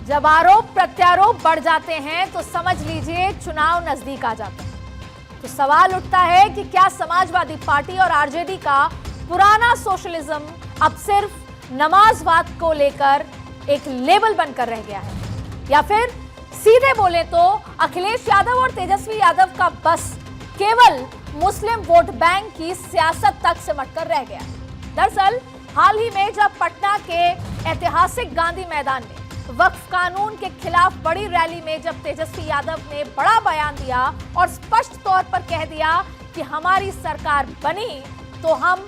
जब आरोप प्रत्यारोप बढ़ जाते हैं तो समझ लीजिए चुनाव नजदीक आ जाते हैं। तो सवाल उठता है कि क्या समाजवादी पार्टी और आरजेडी का पुराना सोशलिज्म अब सिर्फ नमाजवाद को लेकर एक लेबल बनकर रह गया है, या फिर सीधे बोले तो अखिलेश यादव और तेजस्वी यादव का बस केवल मुस्लिम वोट बैंक की सियासत तक सिमटकर रह गया। दरअसल हाल ही में जब पटना के ऐतिहासिक गांधी मैदान में वक्फ कानून के खिलाफ बड़ी रैली में जब तेजस्वी यादव ने बड़ा बयान दिया और स्पष्ट तौर पर कह दिया कि हमारी सरकार बनी तो हम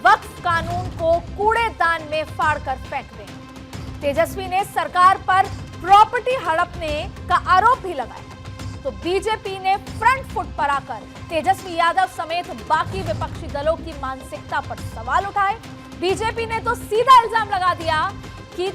वक्फ कानून को कूड़ेदान में फाड़कर फेंक देंगे। तेजस्वी ने सरकार पर प्रॉपर्टी हड़पने का आरोप भी लगाया। तो बीजेपी ने फ्रंट फुट पर आकर तेजस्वी यादव समेत बाकी विपक्षी दलों की मानसिकता पर सवाल उठाए। बीजेपी ने तो सीधा इल्जाम लगा दिया कि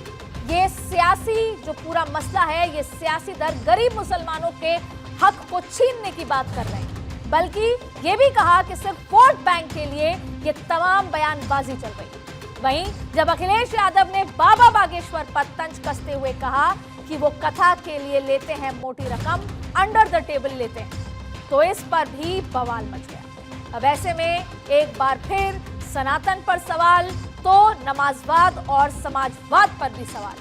ये सियासी जो पूरा मसला है, ये सियासी दल गरीब मुसलमानों के हक को छीनने की बात कर रहे हैं, बल्कि ये भी कहा कि सिर्फ वोट बैंक के लिए ये तमाम बयानबाजी चल रही है। वहीं जब अखिलेश यादव ने बाबा बागेश्वर पर तंज कसते हुए कहा कि वो कथा के लिए लेते हैं मोटी रकम, अंडर द टेबल लेते हैं, तो इस पर भी बवाल मच गया। अब ऐसे में एक बार फिर सनातन पर सवाल तो नमाजवाद और समाजवाद पर भी सवाल।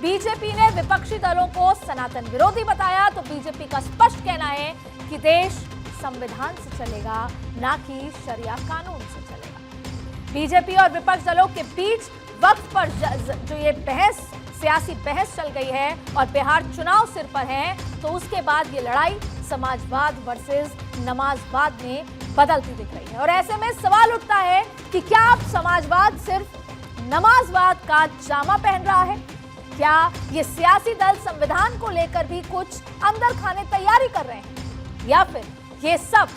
बीजेपी ने विपक्षी दलों को सनातन विरोधी बताया तो बीजेपी का स्पष्ट कहना है कि देश संविधान से चलेगा, ना कि शरिया कानून से चलेगा। बीजेपी और विपक्ष दलों के बीच वक्त पर जो ये बहस, सियासी बहस चल गई है और बिहार चुनाव सिर पर है, तो उसके बाद ये लड़ाई समाजवाद वर्सेस नमाजवाद में बदलती दिख रही है। और ऐसे में सवाल उठता है कि क्या अब समाजवाद सिर्फ नमाजवाद का जामा पहन रहा है? क्या ये सियासी दल संविधान को लेकर भी कुछ अंदर खाने तैयारी कर रहे हैं, या फिर ये सब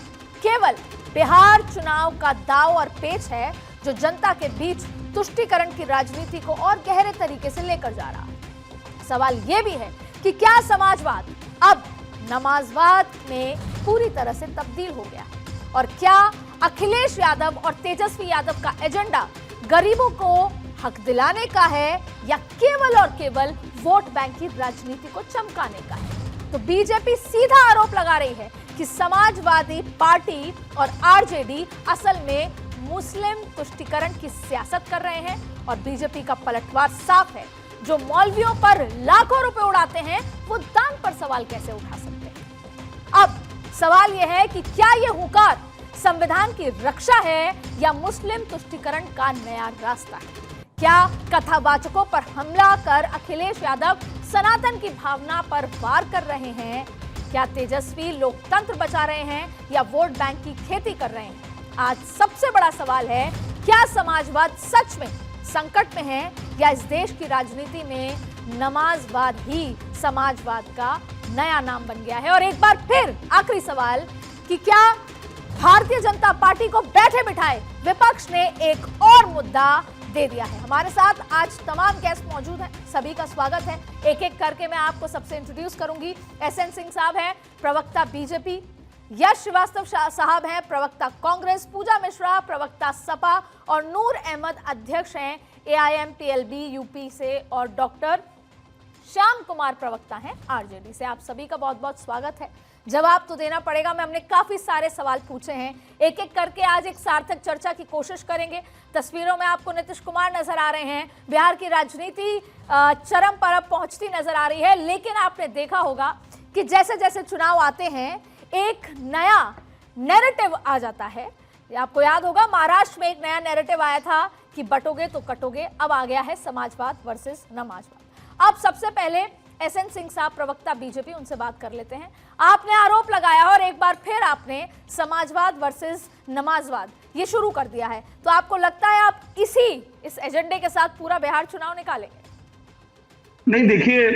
केवल बिहार चुनाव का दांव और पेच है जो जनता के बीच तुष्टीकरण की राजनीति को और गहरे तरीके से लेकर जा रहा है? सवाल यह भी है कि क्या समाजवाद अब नमाजवाद में पूरी तरह से तब्दील हो गया है, और क्या अखिलेश यादव और तेजस्वी यादव का एजेंडा गरीबों को हक दिलाने का है या केवल और केवल वोट बैंक की राजनीति को चमकाने का है? तो बीजेपी सीधा आरोप लगा रही है कि समाजवादी पार्टी और आरजेडी असल में मुस्लिम तुष्टीकरण की सियासत कर रहे हैं, और बीजेपी का पलटवार साफ है। जो मौलवियों पर लाखों रुपए उड़ाते हैं वो दान पर सवाल कैसे उठा सकते हैं? अब सवाल यह है कि क्या यह हुंकार संविधान की रक्षा है या मुस्लिम तुष्टीकरण का नया रास्ता है? क्या कथावाचकों पर हमला कर अखिलेश यादव सनातन की भावना पर वार कर रहे हैं? क्या तेजस्वी लोकतंत्र बचा रहे हैं या वोट बैंक की खेती कर रहे हैं? आज सबसे बड़ा सवाल है, क्या समाजवाद सच में संकट में है या इस देश की राजनीति में नमाजवाद ही समाजवाद का नया नाम बन गया है? और एक बार फिर आखिरी सवाल कि क्या भारतीय जनता पार्टी को बैठे बिठाए विपक्ष ने एक और मुद्दा दे दिया है? हमारे साथ आज तमाम गेस्ट मौजूद हैं, सभी का स्वागत है। एक एक करके मैं आपको सबसे इंट्रोड्यूस करूंगी। एसएन सिंह साहब हैं प्रवक्ता बीजेपी, यश श्रीवास्तव साहब हैं प्रवक्ता कांग्रेस, पूजा मिश्रा प्रवक्ता सपा, और नूर अहमद अध्यक्ष हैं एआईएमटीएलबी यूपी से, और डॉक्टर श्याम कुमार प्रवक्ता हैं आरजेडी से। आप सभी का बहुत बहुत स्वागत है। जवाब तो देना पड़ेगा। मैं हमने काफी सारे सवाल पूछे हैं, एक एक करके आज एक सार्थक चर्चा की कोशिश करेंगे। तस्वीरों में आपको नीतीश कुमार नजर आ रहे हैं। बिहार की राजनीति चरम पर अब पहुंचती नजर आ रही है, लेकिन आपने देखा होगा कि जैसे जैसे चुनाव आते हैं एक नया नैरेटिव आ जाता है। आपको याद होगा महाराष्ट्र में एक नया नैरेटिव आया था कि बटोगे तो कटोगे, अब आ गया है समाजवाद वर्सेस नमाजवाद। अब सबसे पहले एसएन सिंह साहब प्रवक्ता बीजेपी, उनसे बात कर लेते हैं। आपने आरोप लगाया और एक बार फिर आपने समाजवाद वर्सेस नमाजवाद ये शुरू कर दिया है, तो आपको लगता है आप इस एजेंडे के साथ पूरा बिहार चुनाव निकालेंगे? नहीं, देखिए,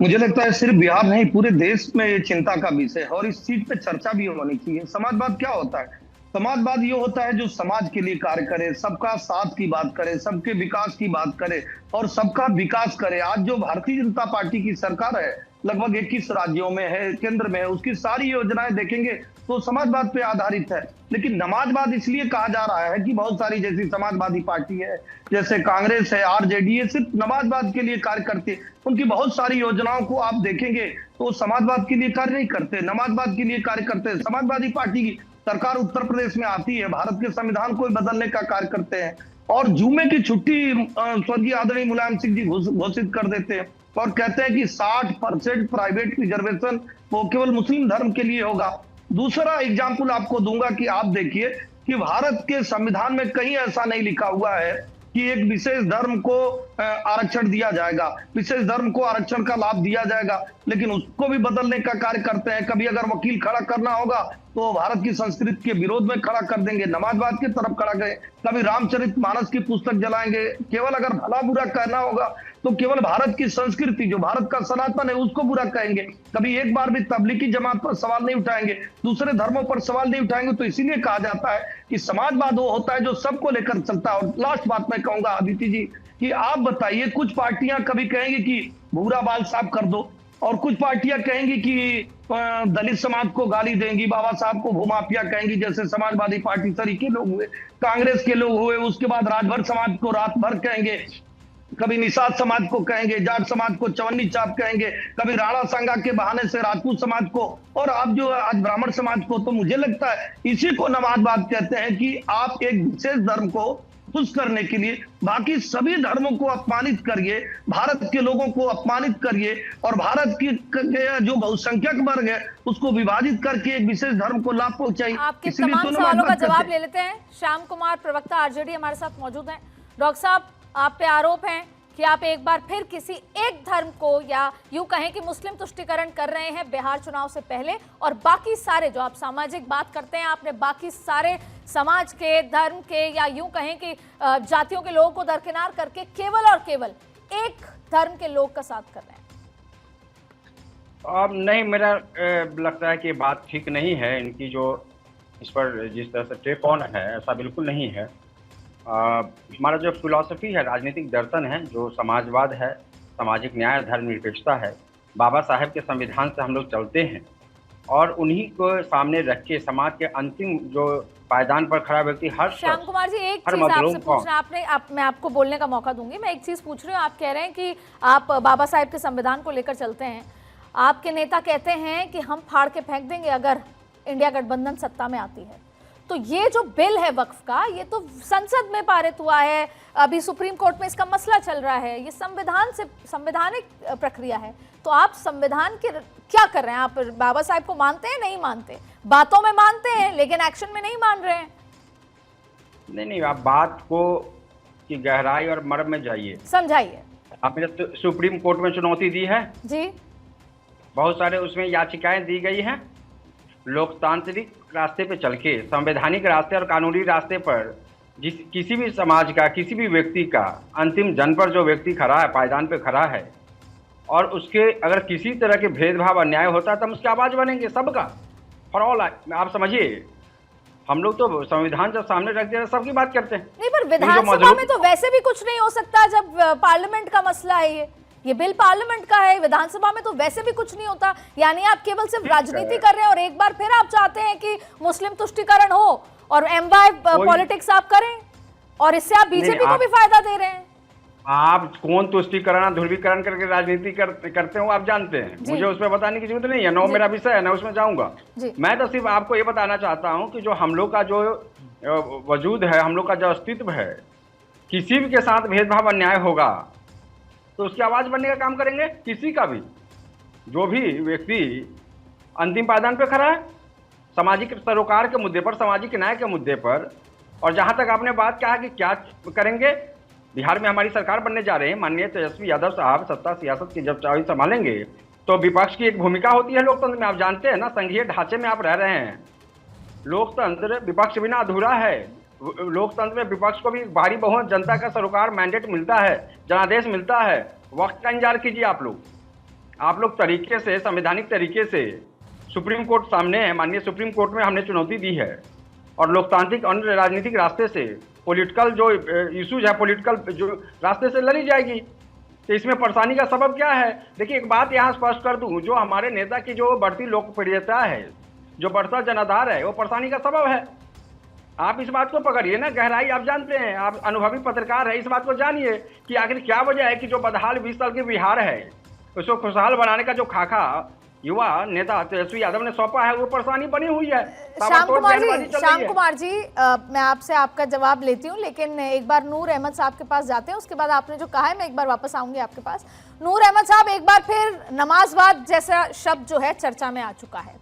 मुझे लगता है सिर्फ बिहार नहीं पूरे देश में ये चिंता का विषय है और इस चीज पे चर्चा भी होनी चाहिए। समाजवाद क्या होता है? समाजवाद ये होता है जो समाज के लिए कार्य करे, सबका साथ की बात करे, सबके विकास की बात करे और सबका विकास करे। आज जो भारतीय जनता पार्टी की सरकार है लगभग 21 राज्यों में है, केंद्र में है, उसकी सारी योजनाएं देखेंगे तो समाजवाद पे आधारित है। लेकिन नमाजवाद इसलिए कहा जा रहा है कि बहुत सारी जैसी समाजवादी पार्टी है, जैसे कांग्रेस है, आरजेडी, ये सिर्फ नमाजवाद के लिए कार्य करती है। उनकी बहुत सारी योजनाओं को आप देखेंगे तो समाजवाद के लिए कार्य नहीं करते, नमाजवाद के लिए कार्य करते हैं। समाजवादी पार्टी की सरकार उत्तर प्रदेश में आती है, भारत के संविधान को बदलने का कार्य करते हैं और जुम्मे की छुट्टी स्वर्गीय आदरणीय मुलायम सिंह जी घोषित कर देते हैं और कहते हैं कि 60% प्राइवेट रिजर्वेशन वो केवल मुस्लिम धर्म के लिए होगा। दूसरा एग्जाम्पल आपको दूंगा कि आप देखिए कि भारत के संविधान में कहीं ऐसा नहीं लिखा हुआ है कि एक विशेष धर्म को आरक्षण दिया जाएगा, विशेष धर्म को आरक्षण का लाभ दिया जाएगा, लेकिन उसको भी बदलने का कार्य करते हैं। कभी अगर वकील खड़ा करना होगा तो भारत की संस्कृति के विरोध में खड़ा कर देंगे, नमाजवाद की तरफ खड़ा करें। कभी रामचरितमानस की पुस्तक जलाएंगे। केवल अगर भला बुरा कहना होगा तो केवल भारत की संस्कृति जो भारत का सनातन है उसको बुरा कहेंगे। कभी एक बार भी तबलीगी जमात पर सवाल नहीं उठाएंगे, दूसरे धर्मों पर सवाल नहीं उठाएंगे। तो इसीलिए कहा जाता है कि समाजवाद वो होता है जो सबको लेकर चलता है। और लास्ट बात मैं कहूंगा अदिति जी कि आप बताइए, कुछ पार्टियां कभी कहेंगी कि भूरा बाल साफ कर दो और कुछ पार्टियां कहेंगी कि दलित समाज को गाली देंगी, बाबा साहब को भूमाफिया कहेंगी, जैसे समाजवादी पार्टी सरी के लोग हुए, कांग्रेस के लोग हुए। उसके बाद राजभर समाज को रात भर कहेंगे, कभी निषाद समाज को कहेंगे, जाट समाज को चवन्नी चाप कहेंगे, कभी राणा संगा के बहाने से राजपूत समाज को, और आप जो आज ब्राह्मण समाज को। तो मुझे लगता है इसी को नमाजवाद कहते हैं कि आप एक विशेष धर्म को खुश करने के लिए बाकी सभी धर्मों को अपमानित करिए, भारत के लोगों को अपमानित करिए और भारत की जो बहुसंख्यक वर्ग है उसको विभाजित करके एक विशेष धर्म को लाभ पहुंचाइए। आपके तमाम सवालों का जवाब ले लेते हैं। श्याम कुमार, प्रवक्ता आरजेडी, हमारे साथ मौजूद हैं। डॉक्टर साहब, आप पे आरोप है कि आप एक बार फिर किसी एक धर्म को, या यूं कहें कि मुस्लिम तुष्टीकरण कर रहे हैं बिहार चुनाव से पहले, और बाकी सारे जो आप सामाजिक बात करते हैं, आपने बाकी सारे समाज के, धर्म के, या यूं कहें कि जातियों के लोगों को दरकिनार करके केवल और केवल एक धर्म के लोग का साथ कर रहे हैं। अब नहीं, मेरा लगता है कि बात ठीक नहीं है इनकी, जो इस पर जिस तरह से टेक ऑन है ऐसा बिल्कुल नहीं है। हमारा जो फिलॉसफी है, राजनीतिक दर्शन है, जो समाजवाद है, सामाजिक न्याय, धर्मनिरपेक्षता है, बाबा साहेब के संविधान से हम लोग चलते हैं और उन्हीं को सामने रख के समाज के अंतिम जो पायदान पर खड़ा व्यक्ति हर श्याम कुमार जी, एक चीज आपसे पूछना, मैं आपको बोलने का मौका दूंगी। मैं एक चीज पूछ रही हूँ, आप कह रहे हैं कि आप बाबा साहेब के संविधान को लेकर चलते हैं। आपके नेता कहते हैं कि हम फाड़ के फेंक देंगे अगर इंडिया गठबंधन सत्ता में आती है। तो ये जो बिल है वक्फ का, ये तो संसद में पारित हुआ है, अभी सुप्रीम कोर्ट में इसका मसला चल रहा है, ये संवैधानिक प्रक्रिया है। तो आप संविधान के क्या कर रहे हैं? आप बाबा साहब को मानते हैं, नहीं मानते? बातों में मानते हैं लेकिन एक्शन में नहीं मान रहे हैं। नहीं, आप बात को की गहराई और मर्म में जाइए, समझाइए। आपने तो सुप्रीम कोर्ट में चुनौती दी है जी, बहुत सारे उसमें याचिकाएं दी गई हैं। लोकतांत्रिक रास्ते पे चल के, संवैधानिक रास्ते और कानूनी रास्ते पर किसी भी समाज का, किसी भी व्यक्ति का अंतिम जन पर जो व्यक्ति खड़ा है, पायदान पे खड़ा है, और उसके अगर किसी तरह के भेदभाव अन्याय होता है तो हम उसकी आवाज़ बनेंगे, सबका, फॉर ऑल। आप समझिए, हम लोग तो संविधान जब सामने रख दिया सबकी बात करते हैं। नहीं, पर विधानसभा में तो वैसे भी कुछ नहीं हो सकता जब पार्लियामेंट का मसला है। ये बिल पार्लियामेंट का है, विधानसभा में तो वैसे भी कुछ नहीं होता। यानी आप केवल सिर्फ राजनीति कर रहे हैं और एक बार फिर आप चाहते हैं कि मुस्लिम तुष्टीकरण हो और एमवाई पॉलिटिक्स आप करें, और इससे आप बीजेपी को भी फायदा दे रहे हैं। आप कौन तुष्टीकरण, ध्रुवीकरण करके राजनीति करते हो आप जानते हैं, मुझे उसमें बताने की जरूरत नहीं है, न मेरा विषय है, न उसमें जाऊंगा। मैं तो सिर्फ आपको ये बताना चाहता हूँ कि जो हम लोग का जो वजूद है, हम लोग का जो अस्तित्व है, किसी भी के साथ भेदभाव अन्याय होगा तो उसकी आवाज़ बनने का काम करेंगे। किसी का भी, जो भी व्यक्ति अंतिम पायदान पे खड़ा है सामाजिक सरोकार के मुद्दे पर, सामाजिक न्याय के मुद्दे पर। और जहां तक आपने बात कहा कि क्या करेंगे, बिहार में हमारी सरकार बनने जा रहे हैं, माननीय तेजस्वी यादव साहब सत्ता सियासत की जब चाबी संभालेंगे तो विपक्ष की एक भूमिका होती है लोकतंत्र में। आप जानते हैं ना, संघीय ढांचे में आप रह रहे हैं, लोकतंत्र विपक्ष बिना अधूरा है। लोकतंत्र में विपक्ष को भी भारी बहुमत जनता का सरोकार मैंडेट मिलता है, जनादेश मिलता है। वक्त का इंतजार कीजिए आप लोग तरीके से, संवैधानिक तरीके से, सुप्रीम कोर्ट सामने है, माननीय सुप्रीम कोर्ट में हमने चुनौती दी है, और लोकतांत्रिक अन्य राजनीतिक रास्ते से, पॉलिटिकल जो इश्यूज है, पॉलिटिकल जो रास्ते से लड़ी जाएगी। तो इसमें परेशानी का सबब क्या है? देखिए, एक बात यहाँ स्पष्ट कर दूं, जो हमारे नेता की जो बढ़ती लोकप्रियता है, जो बढ़ता जनाधार है, वो परेशानी का सबब है। आप इस बात को पकड़िए ना, गहराई आप जानते हैं, आप अनुभवी पत्रकार है, इस बात को जानिए कि आखिर क्या वजह है कि जो बदहाल 20 साल की बिहार है, उसको खुशहाल बनाने का जो खाका युवा नेता तेजस्वी यादव ने सौंपा है, वो परेशानी बनी हुई है। श्याम कुमार जी, मैं आपसे आपका जवाब लेती हूँ, लेकिन एक बार नूर अहमद साहब के पास जाते हैं। उसके बाद आपने जो कहा है मैं एक बार वापस आऊंगी आपके पास। नूर अहमद साहब, एक बार फिर नमाजवाद जैसा शब्द जो है चर्चा में आ चुका है,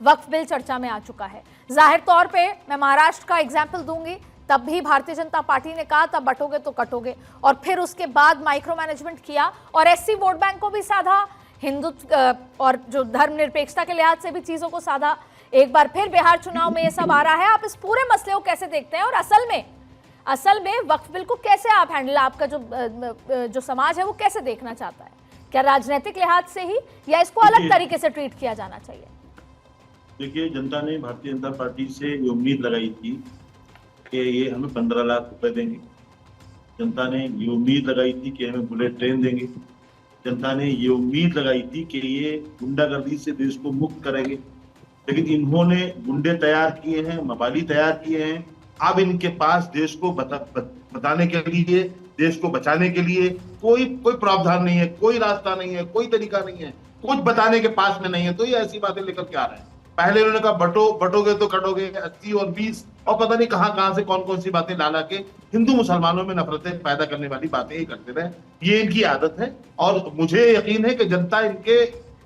वक्फ बिल चर्चा में आ चुका है। जाहिर तौर पे मैं महाराष्ट्र का एग्जाम्पल दूंगी, तब भी भारतीय जनता पार्टी ने कहा तब बटोगे तो कटोगे, और फिर उसके बाद माइक्रो मैनेजमेंट किया और एससी वोट बैंक को भी साधा, हिंदुत्व और जो धर्मनिरपेक्षता के लिहाज से भी चीजों को साधा। एक बार फिर बिहार चुनाव में ये सब आ रहा है। आप इस पूरे मसले को कैसे देखते हैं और असल में वक्फ बिल को कैसे आप हैंडल, आपका जो समाज है वो कैसे देखना चाहता है? क्या राजनीतिक लिहाज से ही, या इसको अलग तरीके से ट्रीट किया जाना चाहिए? देखिए, जनता ने भारतीय जनता पार्टी से ये उम्मीद लगाई थी कि ये हमें 15 लाख रुपए देंगे। जनता ने ये उम्मीद लगाई थी कि हमें बुलेट ट्रेन देंगे। जनता ने ये उम्मीद लगाई थी कि ये गुंडागर्दी से देश को मुक्त करेंगे। लेकिन इन्होंने गुंडे तैयार किए हैं, मवाली तैयार किए हैं। अब इनके पास देश को बताने के लिए, देश को बचाने के लिए कोई प्रावधान नहीं है, कोई रास्ता नहीं है, कोई तरीका नहीं है, कुछ बताने के पास में नहीं है। तो ये ऐसी बातें लेकर के आ रहे हैं। पहले उन्होंने कहा बटोगे तो कटोगे, 80 और 20 और पता नहीं कहां से कौन सी बातें ला के हिंदू मुसलमानों में नफरतें पैदा करने वाली बातें ही करते रहे। ये इनकी आदत है और मुझे यकीन है कि जनता इनके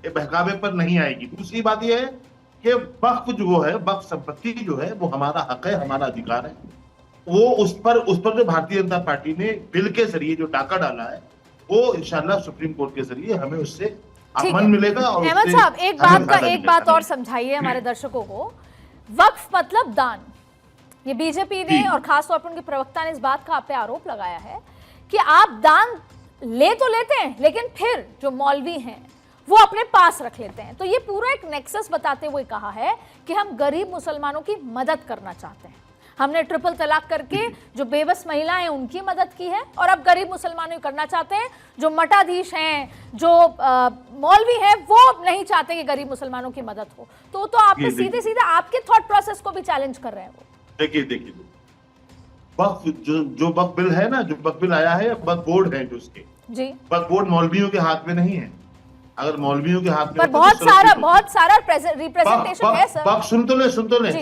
बहकावे पर नहीं आएगी। दूसरी बात यह है कि वक्फ जो है, वक्फ संपत्ति जो है, वो हमारा हक है, हमारा अधिकार है। वो उस पर जो भारतीय जनता पार्टी ने बिल के जरिए जो डाका डाला है, वो इंशाल्लाह सुप्रीम कोर्ट के जरिए हमें उससे अमन मिलेगा। और अहमद साहब, एक बात और समझाइए हमारे दर्शकों को। वक्फ मतलब दान। ये बीजेपी ने और खासतौर पर उनके प्रवक्ता ने इस बात का आप पे आरोप लगाया है कि आप दान ले तो लेते हैं, लेकिन फिर जो मौलवी हैं वो अपने पास रख लेते हैं। तो ये पूरा एक नेक्सस बताते हुए कहा है कि हम गरीब मुसलमानों की मदद करना चाहते हैं। हमने ट्रिपल तलाक करके जो बेबस महिलाएं हैं उनकी मदद की है, और अब गरीब मुसलमानों की करना चाहते हैं। जो मठाधीश हैं, जो मौलवी हैं, वो नहीं चाहते कि गरीब मुसलमानों की मदद हो। तो आप सीधे सीधे आपके थॉट प्रोसेस को भी चैलेंज कर रहे हैं वो। देखिए वक्फ जो वक्फ बिल है ना, जो वक्फ बिल आया है, वक्फ बोर्ड है जो उसके जी, वक्फ बोर्ड मौलवियों के हाथ में नहीं है। अगर मौलवियों के हाथ में, पर बहुत सारा रिप्रेजेंटेशन है सर। सुन तो ले।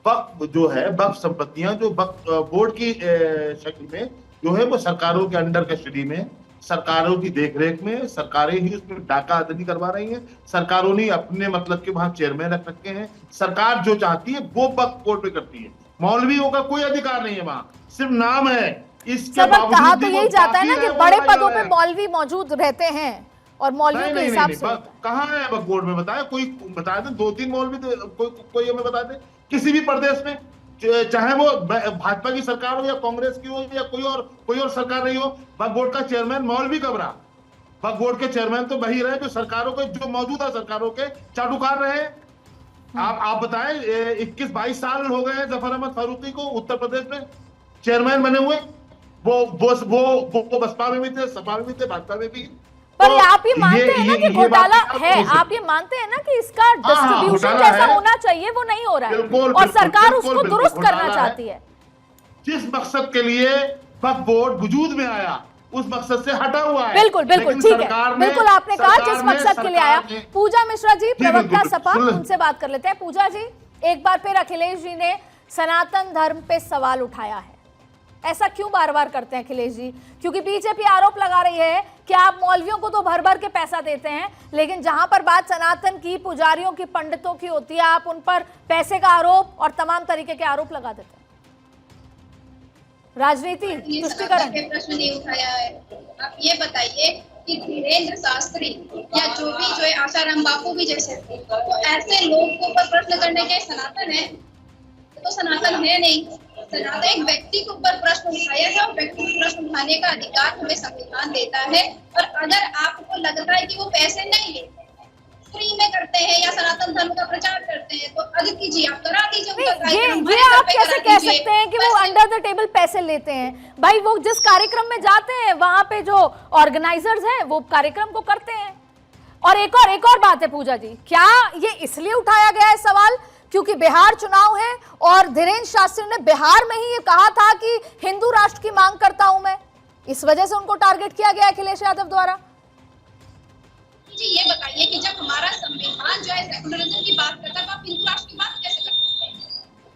वक्फ जो है, वक्फ संपत्तियां जो वक्फ बोर्ड की शक्ल में जो है, वो सरकारों के अंडर कस्टडी में, सरकारों की देखरेख में, सरकारें ही उसमें डाका आदमी करवा रही हैं। सरकारों ने अपने मतलब के वहां चेयरमैन रख रखे हैं। सरकार जो चाहती है वो वक्फ बोर्ड में करती है। मौलवियों का कोई अधिकार नहीं है वहां, सिर्फ नाम है। इसके बावजूद कहा तो यही जाता है ना कि बड़े पदों पे मौलवी मौजूद रहते हैं और मौलवियों के हिसाब से कहाँ है वक्फ बोर्ड में? बताया कोई, बता दे 2-3 मौलवी, कोई हमें बता दे किसी भी प्रदेश में, चाहे वो भाजपा की सरकार हो या कांग्रेस की हो या कोई और सरकार नहीं हो, वक्फ बोर्ड का चेयरमैन मौलवी कब रहा? वक्फ बोर्ड के चेयरमैन तो वही रहे जो सरकारों के, जो मौजूदा सरकारों के चाटुकार रहे। आप बताएं, 21-22 साल हो गए हैं जफर अहमद फारूकी को उत्तर प्रदेश में चेयरमैन बने हुए। वो बसपा में भी थे, सपा में भी थे, भाजपा में भी। पर आप ये मानते हैं ना कि घोटाला है? आप ये मानते हैं ना कि इसका डिस्ट्रीब्यूशन जैसा होना चाहिए वो नहीं हो रहा है, और सरकार उसको दुरुस्त करना चाहती है। जिस मकसद के लिए वक्फ बोर्ड वजूद में आया, उस मकसद से हटा हुआ है। बिल्कुल ठीक है, बिल्कुल आपने कहा जिस मकसद के लिए आया। पूजा मिश्रा जी, प्रवक्ता सपा, उनसे बात कर लेते हैं। पूजा जी, एक बार फिर अखिलेश जी ने सनातन धर्म पे सवाल उठाया है। ऐसा क्यों बार बार करते हैं अखिलेश जी? क्योंकि बीजेपी आरोप लगा रही है कि आप मौलवियों को तो भर भर के पैसा देते हैं, लेकिन जहां पर बात सनातन की, पुजारियों की, पंडितों की होती है, आप उन पर पैसे का आरोप और तमाम तरीके के आरोप लगा देते हैं। राजनीति तुष्टिकरण प्रश्न नहीं उठाया है। आप ये बताइए कि धीरेन्द्र शास्त्री या जो है आशाराम बापू भी जैसे, तो ऐसे लोग के ऊपर प्रश्न करने के सनातन है? तो सनातन है नहीं। सनातन एक व्यक्ति के ऊपर प्रश्न उठाया है, और व्यक्ति को प्रश्न उठाने का अधिकार हमें संविधान देता है। और अगर आपको लगता है कि वो पैसे नहीं लेते, फ्री में करते करते हैं या सनातन धर्म का प्रचार करते हैं, तो अदिति जी आप करा दीजिए उनका कार्यक्रम। ये आप कैसे कह सकते हैं कि वो अंडर द टेबल पैसे लेते हैं? भाई वो जिस कार्यक्रम में जाते हैं वहां पे जो ऑर्गेनाइजर्स हैं वो कार्यक्रम को करते हैं। और एक और बात है पूजा जी, क्या ये इसलिए उठाया गया है सवाल क्योंकि बिहार चुनाव है और धीरेन्द्र शास्त्री ने बिहार में ही ये कहा था कि हिंदू राष्ट्र की मांग करता हूं मैं, इस वजह से उनको टारगेट किया गया अखिलेश यादव द्वारा? जी ये बताइए कि जब हमारा संविधान जो है सेकुलरिज्म की बात करता है तो आप हिंदू राष्ट्र की बात कैसे कर सकते हैं?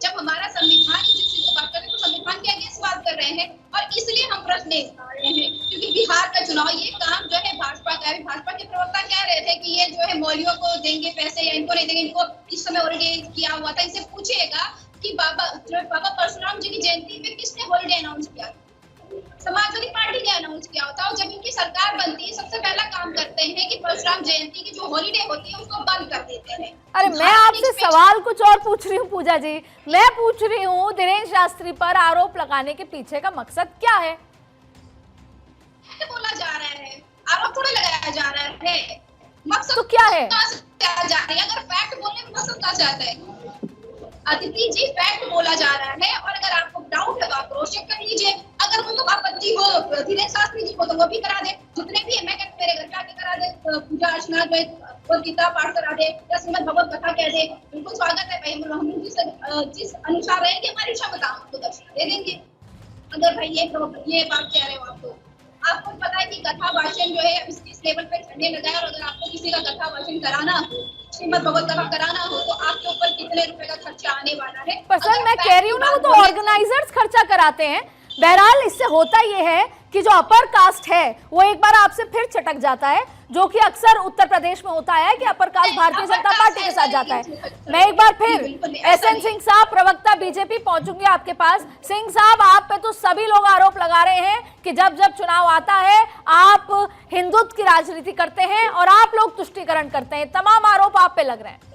जब हमारा संविधान जिस चीज को बात कर रहे हैं तो संविधान के अगेंस्ट बात कर रहे हैं, और इसलिए हम प्रश्न उठा रहे हैं क्योंकि बिहार का चुनाव ये काम जो है भाजपा का है। भाजपा के प्रवक्ता कह रहे थे कि ये जो है मौलवियों को देंगे पैसे या इनको नहीं देंगे, इनको इस समय हॉलीडे किया हुआ था। इनसे पूछिएगा कि बाबा परशुराम जी की जयंती पे किसने हॉलीडे अनाउंस किया? समाजवादी पार्टी ने अनाउंस किया होता, और जब इनकी सरकार बनती है सबसे पहला काम करते हैं कि परशुराम जयंती की जो हॉलीडे होती है उसको बंद कर देते हैं। अरे मैं आपसे सवाल कुछ और पूछ रही हूँ पूजा जी, मैं पूछ रही हूँ धीरेन्द्र शास्त्री पर आरोप लगाने के पीछे का मकसद क्या है? बोला जा रहा है, आरोप थोड़ा लगाया जा रहा है, मकसद तो क्या है? अगर फैक्ट बोलने में मकसद क्या चाहता है अदिति जी? फैक्ट बोला जा रहा है, और अगर आपको डाउट है तो आप क्रॉस चेक कर लीजिए। अगर उनको आपत्ति हो धीरेन्द्र शास्त्री जी को तो वो भी करा दे, जितने भी है मैं कहती मेरे घर पे आके करा दे, पूजा अर्चना जो है गीता पाठ करा दे या श्रीमद भगवत कथा कह दे, बिल्कुल स्वागत है भाई। हम जिस अनुसार रहेंगे हमारी क्षमता आपको दर्शन दे देंगे। अगर भाई ये बात कह रहे हो आपको पता है कि कथा वाचन जो है इस लेवल पे चढ़ने लगा है, और अगर आपको किसी का कथा वाचन कराना हो, श्रीमद भगवत कथा कराना हो, तो आपके ऊपर कितने रुपए का खर्चा आने वाला है? पर सर मैं कह रही हूँ ना, वो तो ऑर्गेनाइजर्स खर्चा कराते हैं। बहरहाल इससे होता ये है कि जो अपर कास्ट है वो एक बार आपसे फिर चटक जाता है, जो कि अक्सर उत्तर प्रदेश में होता है कि upper caste Bharatiya Janata party के साथ जाता है। मैं एक बार फिर एसएन सिंह साहब, प्रवक्ता बीजेपी, पहुंचूंगी आपके पास। सिंह साहब, आप पे तो सभी लोग आरोप लगा रहे हैं कि जब जब चुनाव आता है आप हिंदुत्व की राजनीति करते हैं और आप लोग तुष्टीकरण करते हैं। तमाम आरोप आप पे लग रहे हैं।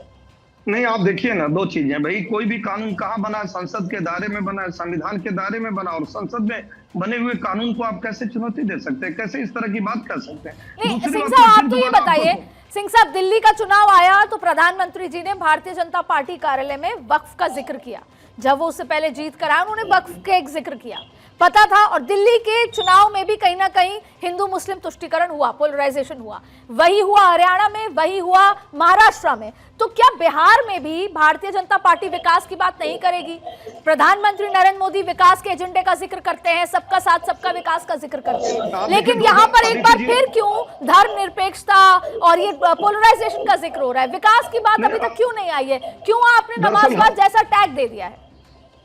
नहीं, आप देखिए ना, दो चीजें भाई, कोई भी कानून कहाँ बना है? संसद के दायरे में बना है, संविधान के दायरे में बना, और संसद में बने हुए कानून को आप कैसे चुनौती दे सकते हैं? कैसे इस तरह की बात कर सकते हैं? सिंह साहब आप तो ये बताइए, सिंह साहब दिल्ली का चुनाव आया तो प्रधानमंत्री जी ने भारतीय जनता पार्टी कार्यालय में वक्फ का जिक्र किया। जब वो उससे पहले जीत कर आए उन्होंने वक्फ का एक जिक्र किया, पता था। और दिल्ली के चुनाव में भी कहीं ना कहीं हिंदू मुस्लिम तुष्टीकरण हुआ, पोलराइजेशन हुआ। वही हुआ हरियाणा में, वही हुआ महाराष्ट्र में। तो क्या बिहार में भी भारतीय जनता पार्टी विकास की बात नहीं करेगी? प्रधानमंत्री नरेंद्र मोदी विकास के एजेंडे का जिक्र करते हैं, सबका साथ सबका विकास का जिक्र करते हैं, लेकिन यहाँ पर एक बार फिर क्यों धर्मनिरपेक्षता और ये पोलराइजेशन का जिक्र हो रहा है? विकास की बात अभी तक क्यों नहीं आई है? क्यों आपने नमाजबाद जैसा टैग दे दिया है?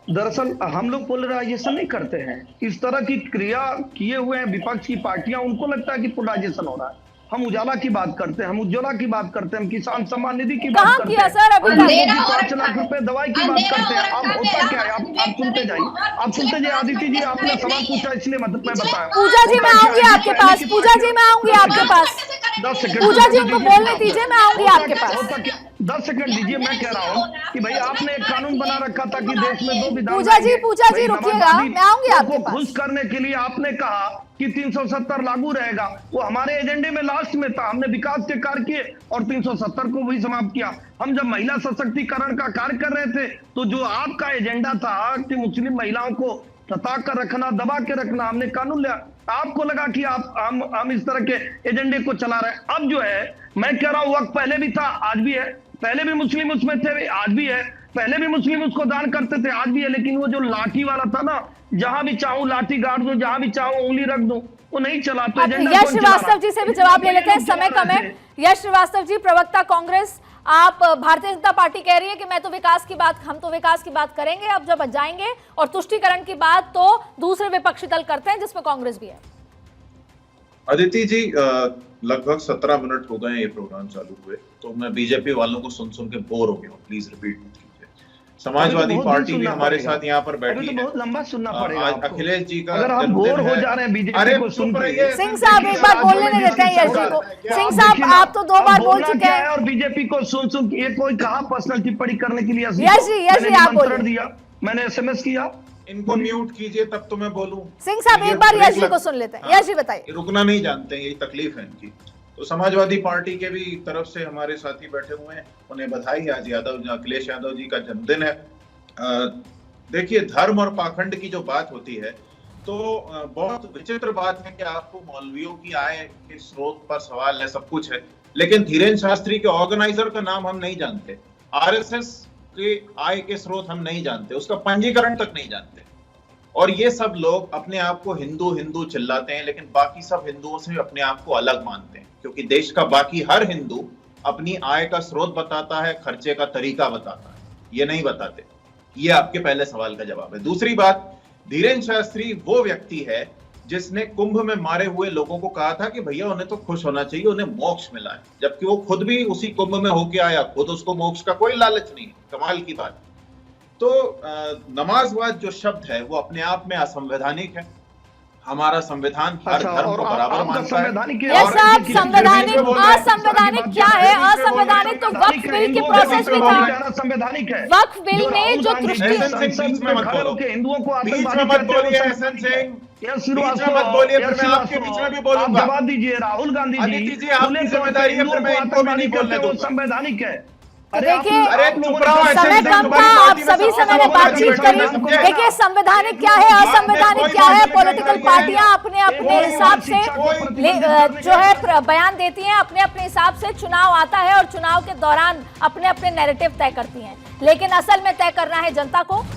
दरअसल हम लोग पोलराइजेशन नहीं करते हैं। इस तरह की क्रिया किए हुए हैं विपक्ष की पार्टियां, उनको लगता है कि पोलराइजेशन हो रहा है। हम उजाला की बात करते हैं, हम उज्ज्वला की बात करते हैं, हम किसान सम्मान निधि की बात करते हैं, सर अभी 5 लाख रुपए दवाई की बात करते हैं। अब होता क्या है? आप सुनते जाइए आदित्य जी, आपने सवाल पूछा इसलिए मैं बताया। पूजा जी मैं आऊंगी आपके पास, पूजा जी मैं आऊंगी आपके पास, 10 सेकंड पूजा जी उनको बोलने दीजिए, मैं आऊंगी आपके पास। 10 सेकंड दीजिए। मैं कह रहा हूँ कि भाई आपने एक कानून बना रखा था कि देश में 2 विधान। पूजा जी रुकिएगा, मैं आऊंगी आपके पास। खुश करने के लिए आपने कहा कि 370 लागू रहेगा, वो हमारे एजेंडे में लास्ट में था। हमने विकास के कार्य किए और 370 को भी समाप्त किया। हम जब महिला सशक्तिकरण का कार्य कर रहे थे तो जो आपका एजेंडा था कि मुस्लिम महिलाओं को सता कर रखना, दबा के रखना, हमने कानून लिया। आपको लगा कि हम इस तरह के एजेंडे को चला रहे हैं। अब जो है मैं कह रहा हूँ वक्त पहले भी था, आज भी है। पहले भी मुस्लिम उसमें थे, आज भी है। पहले भी मुस्लिम उसको दान करते थे, आज भी है। लेकिन वो जो लाठी वाला था ना, जहां भी चाहूं लाठी गाड़ दूं, जहां भी चाहूं उंगली रख दूं, वो नहीं चला। तो यश श्रीवास्तव जी से भी जवाब ले लेते हैं, समय कम है। यश श्रीवास्तव जी, प्रवक्ता कांग्रेस, आप भारतीय जनता पार्टी कह रही है कि हम तो विकास की बात करेंगे। अब जब जाएंगे और तुष्टीकरण की बात तो दूसरे विपक्षी दल करते हैं जिसमें कांग्रेस भी है। अदिति जी, लगभग 17 मिनट हो गए ये प्रोग्राम चालू हुए, तो मैं बीजेपी वालों को सुन के बोर हो गया हूँ। प्लीज रिपीट कीजिए। समाजवादी पार्टी भी हमारे साथ यहाँ पर बैठी है। बहुत लंबा सुनना पड़ेगा अखिलेश जी का। अगर आप बोर हो जा रहे हैं बीजेपी को सुन रहे, सिंह साहब एक बार बोलने नहीं देते हैं यश जी को। सिंह साहब आप तो 2 बार बोल चुके हैं। और बीजेपी को सुन ये कोई कहा पर्सनल टिप्पणी करने के लिए? यश जी आप बोलिए। दिया, मैंने SMS किया। इनको म्यूट कीजिए तब तो मैं बोलूं। सिंह साहब एक बार यश जी को सुन लेते हैं। यश जी बताइए। रुकना नहीं जानते, यही तकलीफ है इनकी। तो समाजवादी पार्टी के भी तरफ से हमारे साथी बैठे हुए हैं, उन्हें बधाई। आज अखिलेश यादव जी का जन्मदिन है। देखिए, धर्म और पाखंड की जो बात होती है तो बहुत विचित्र बात है कि आपको मौलवियों की आय के स्रोत पर सवाल है, सब कुछ है, लेकिन धीरेन्द्र शास्त्री के ऑर्गेनाइजर का नाम हम नहीं जानते, आरएसएस के आय के स्रोत हम नहीं जानते, उसका पंजीकरण तक नहीं जानते। और ये सब लोग अपने आप को हिंदू हिंदू चिल्लाते हैं, लेकिन बाकी सब हिंदुओं से अपने आप को अलग मानते हैं, क्योंकि देश का बाकी हर हिंदू अपनी आय का स्रोत बताता है, खर्चे का तरीका बताता है, ये नहीं बताते। ये आपके पहले सवाल का जवाब है। दूसरी बात, धीरेन्द्र शास्त्री वो व्यक्ति है जिसने कुंभ में मारे हुए लोगों को कहा था कि भैया उन्हें तो खुश होना चाहिए, उन्हें मोक्ष मिला है, जबकि वो खुद भी उसी कुंभ में होके आया, खुद उसको मोक्ष का कोई लालच नहीं है। कमाल की बात। तो नमाजवाद जो शब्द है वो अपने आप में असंवैधानिक है। हमारा संविधान हर धर्म को बराबर मानता है। संवैधानिक असंवैधानिक क्या है? असंवैधानिक तो वक्फ बिल के प्रोसेस में था। संवैधानिक है वक्फ बिल में जो दृष्टि बीच में मत बोलिए, हिंदुओं को बीच में मत बोलिए, एहसन सिंह बीच में मत बोलिए, फिर मैं आपके बीच में भी बोलूंगा। जवाब दीजिए। राहुल गांधी अदिति जी, आपकी जिम्मेदारी है, फिर मैं इनको भी नहीं बोलने दूंगा। संवैधानिक है। देखिए, समय कम था, आप सभी से मैंने बातचीत करी। देखिए, संवैधानिक क्या है, असंवैधानिक क्या है, पॉलिटिकल पार्टियां अपने अपने हिसाब से जो है बयान देती हैं, अपने अपने हिसाब से चुनाव आता है और चुनाव के दौरान अपने अपने नैरेटिव तय करती हैं, लेकिन असल में तय करना है जनता को।